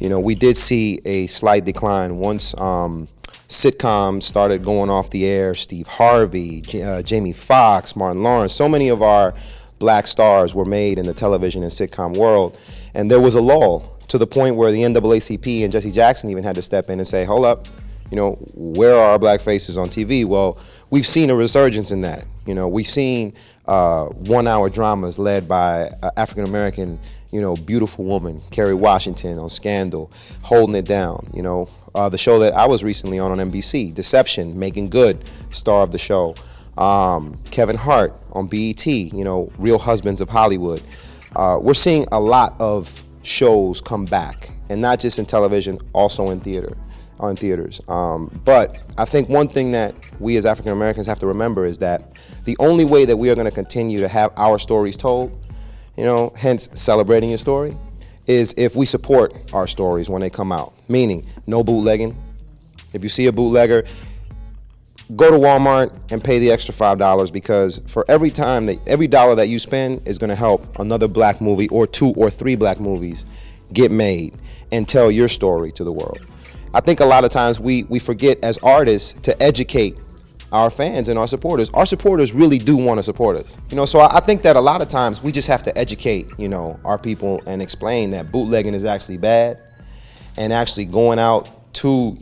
we did see a slight decline once sitcoms started going off the air. Steve Harvey, Jamie Foxx, Martin Lawrence, so many of our black stars were made in the television and sitcom world, and there was a lull to the point where the NAACP and Jesse Jackson even had to step in and say, hold up, where are our black faces on TV? Well, we've seen a resurgence in that. We've seen 1 hour dramas led by African American, beautiful woman, Kerry Washington on Scandal, holding it down. The show that I was recently on NBC, Deception, Making Good, star of the show. Kevin Hart on BET, Real Husbands of Hollywood. We're seeing a lot of shows come back, and not just in television, also in theaters. But I think one thing that we as African Americans have to remember is that the only way that we are going to continue to have our stories told, hence celebrating your story, is if we support our stories when they come out. Meaning, no bootlegging. If you see a bootlegger, go to Walmart and pay the extra $5, because for every dollar that you spend is going to help another black movie or 2 or 3 black movies get made and tell your story to the world. I think a lot of times we forget as artists to educate our fans and our supporters. Our supporters really do want to support us. So I think that a lot of times we just have to educate, our people and explain that bootlegging is actually bad, and actually going out to,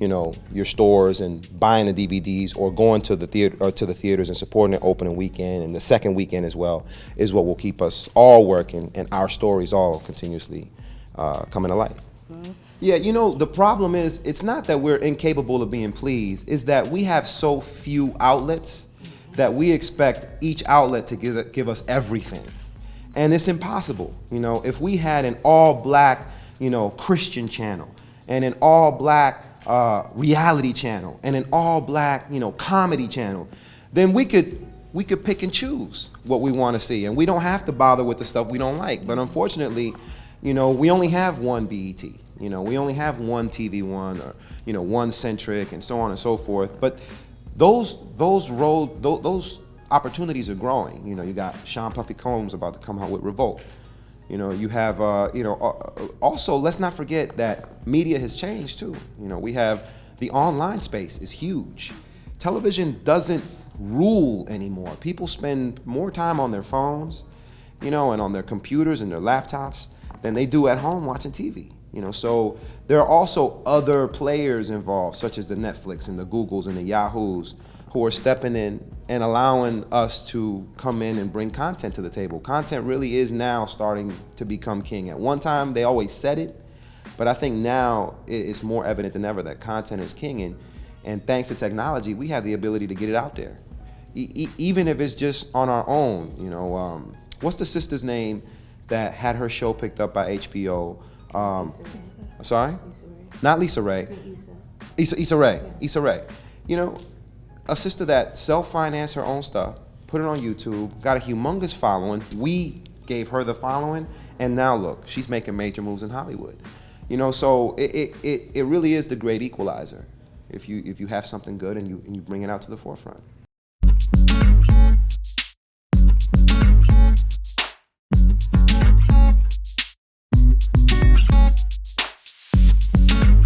your stores and buying the DVDs or going to the theater or to the theaters and supporting the opening weekend and the second weekend as well is what will keep us all working and our stories all continuously coming to light. Mm-hmm. Yeah, the problem is, it's not that we're incapable of being pleased, it's that we have so few outlets that we expect each outlet to give us everything. And it's impossible. If we had an all-black, Christian channel, and an all-black reality channel, and an all-black, comedy channel, then we could pick and choose what we want to see, and we don't have to bother with the stuff we don't like. But unfortunately, we only have one BET. We only have one TV One, or one Centric, and so on and so forth. But those opportunities are growing. You got Sean Puffy Combs about to come out with Revolt. You have also, let's not forget that media has changed too. We have the online space is huge. Television doesn't rule anymore. People spend more time on their phones, and on their computers and their laptops than they do at home watching TV. So there are also other players involved, such as the Netflix and the Googles and the Yahoos, who are stepping in and allowing us to come in and bring content to the table. Content really is now starting to become king. At one time, they always said it, but I think now it's more evident than ever that content is king, and thanks to technology, we have the ability to get it out there. Even if it's just on our own, what's the sister's name that had her show picked up by HBO? Sorry? Not Lisa Ray. Issa Rae. Yeah. Issa Rae. A sister that self-financed her own stuff, put it on YouTube, got a humongous following. We gave her the following, and now look, she's making major moves in Hollywood. So it really is the great equalizer if you have something good and you bring it out to the forefront.